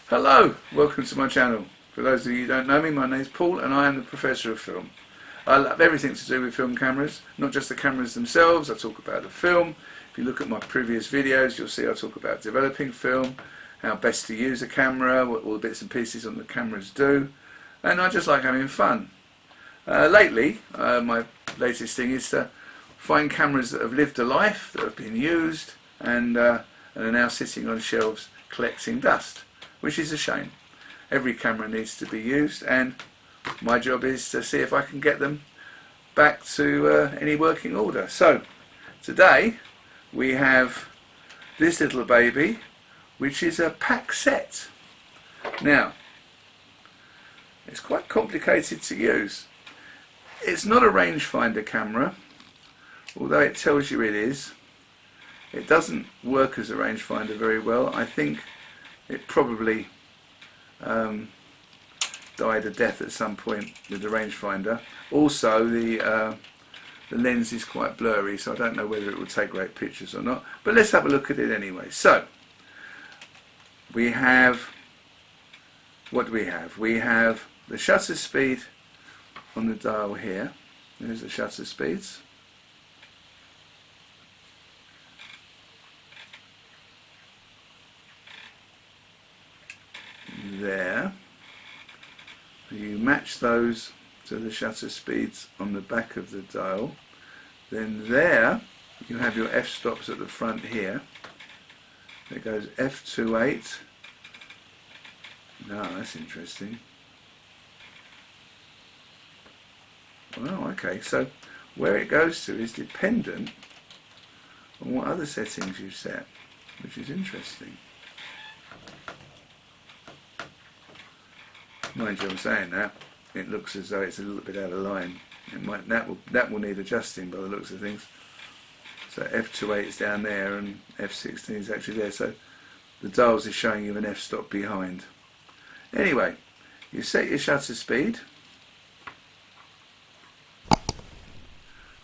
Hello, welcome to my channel. For those of you who don't know me, my name is Paul and I am the Professor of Film. I love everything to do with film cameras, not just the cameras themselves. I talk about the film. If you look at my previous videos, you'll see I talk about developing film, how best to use a camera, what all the bits and pieces on the cameras do, and I just like having fun. Lately, my latest thing is to find cameras that have lived a life, that have been used, and are now sitting on shelves collecting dust, which is a shame. Every camera needs to be used, and my job is to see if I can get them back to any working order. So today we have this little baby, which is a Paxette. Now, it's quite complicated to use. It's not a rangefinder camera, although it tells you it is. It doesn't work as a rangefinder very well. I think it probably died a death at some point with the rangefinder. Also, the lens is quite blurry, so I don't know whether it will take great pictures or not. But let's have a look at it anyway. So, we have, what do we have? We have the shutter speed on the dial here. There's the shutter speeds. There. You match those to the shutter speeds on the back of the dial. Then there you have your f-stops at the front here. It goes f28. No, that's interesting. Well, okay, so where it goes to is dependent on what other settings you set, which is interesting. Mind you, I'm saying that, it looks as though it's a little bit out of line. It might, that will need adjusting by the looks of things. So f28 is down there and f16 is actually there, so the dials is showing you an f-stop behind. Anyway, you set your shutter speed,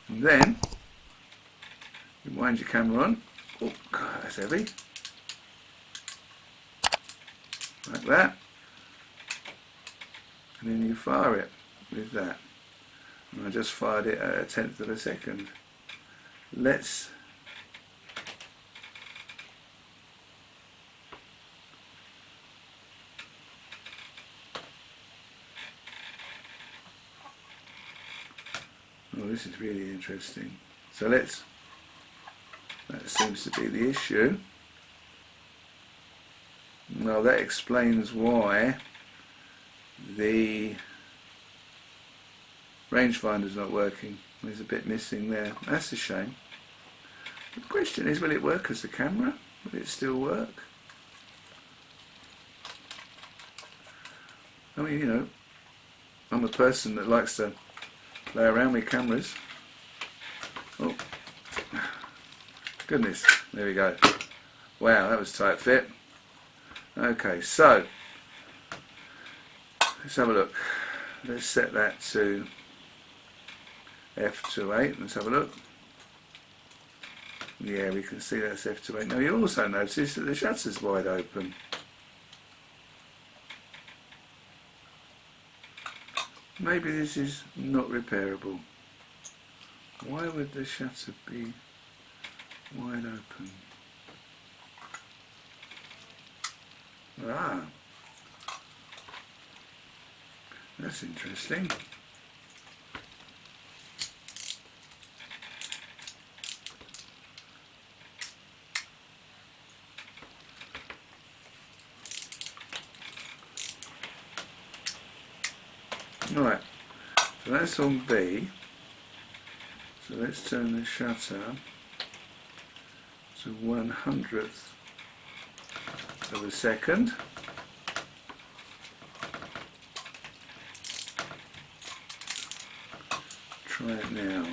and then you wind your camera on. Oh God, that's heavy. Like that. And then you fire it with that. And I just fired it at 1/10 of a second. Let's oh, this is really interesting. So let's, that seems to be the issue. Well, that explains why the rangefinder's not working. There's a bit missing there. That's a shame. The question is, will it work as a camera? Will it still work? I mean, you know, I'm a person that likes to play around with cameras. Oh, goodness, there we go. Wow, that was tight fit. Okay, so let's have a look. Let's set that to f28. Let's have a look. Yeah, we can see that's f28. Now you also notice that the shutter's wide open. Maybe this is not repairable. Why would the shutter be wide open? Ah, that's interesting. Right, so that's on B. So let's turn the shutter to 1/100th of a second. Try it now.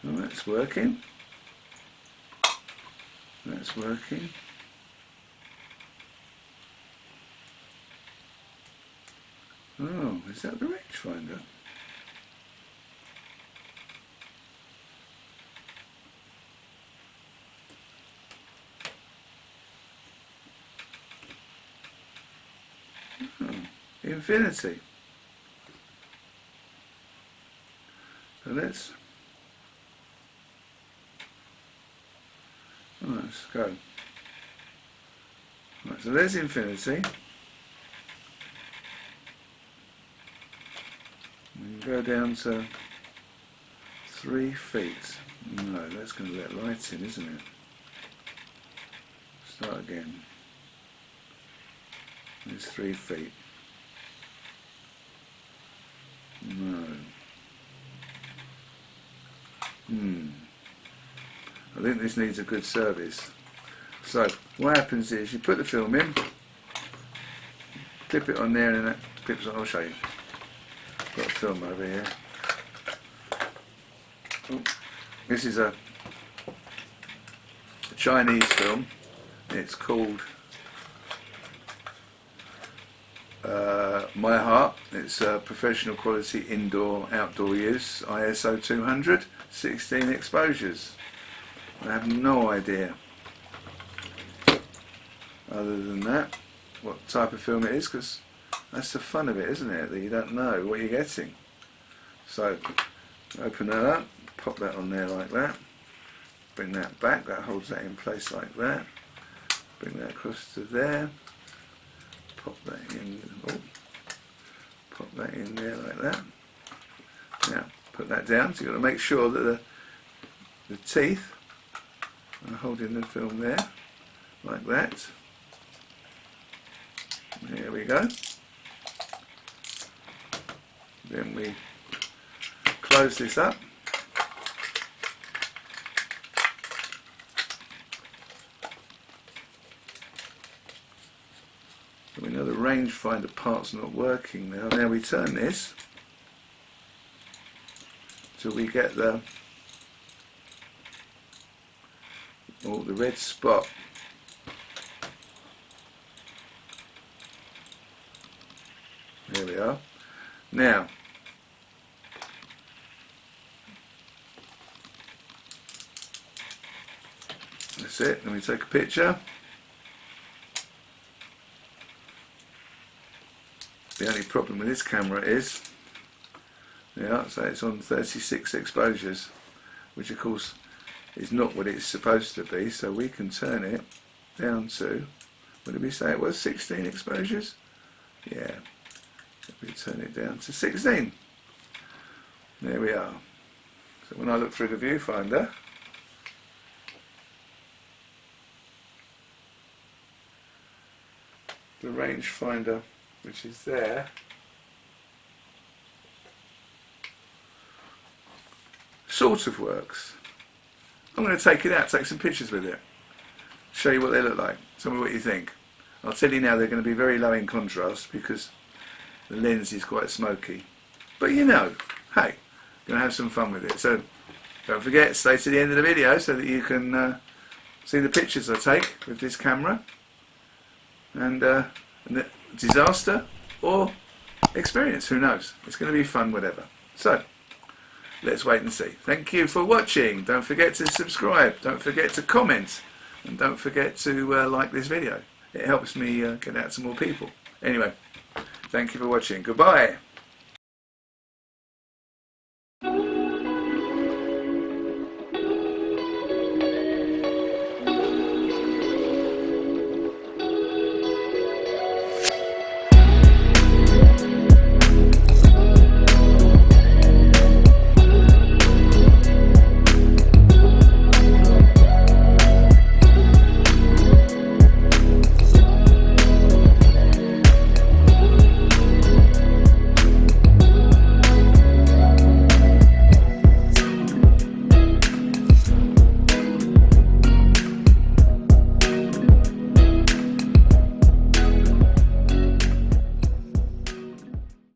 Oh, that's working. That's working. Oh, is that the rangefinder? infinity. So let's go. Right, so there's infinity. We can go down to 3 feet. No, that's going to let light in, isn't it? Start again. There's 3 feet. No. I think this needs a good service. So what happens is you put the film in, clip it on there, and that clips on. I'll show you. Got a film over here. Oh, this is a Chinese film. It's called My Heart. It's professional quality indoor outdoor use, ISO 200, 16 exposures. I have no idea other than that what type of film it is, because that's the fun of it, isn't it, that you don't know what you're getting. So open that up, pop that on there like that, bring that back, that holds that in place like that, bring that across to there, pop that in, pop that in there like that. Now put that down, so you've got to make sure that the teeth are holding the film there like that. There we go. Then we close this up. So we know the rangefinder part's not working now. Now we turn this till we get the red spot. There we are. Now that's it. Then we take a picture. The only problem with this camera is, yeah, so it's on 36 exposures, which of course is not what it's supposed to be, so we can turn it down to, what did we say it was, 16 exposures? Yeah, we turn it down to 16. There we are. So when I look through the viewfinder, the rangefinder which is there sort of works. I'm going to take it out, take some pictures with it, show you what they look like, tell me what you think. I'll tell you now they're going to be very low in contrast because the lens is quite smoky. But you know, hey, going to have some fun with it. So don't forget, stay to the end of the video so that you can see the pictures I take with this camera. And the disaster or experience, who knows? It's going to be fun, whatever. So let's wait and see. Thank you for watching. Don't forget to subscribe, don't forget to comment, and don't forget to like this video. It helps me get out to more people. Anyway, thank you for watching. Goodbye.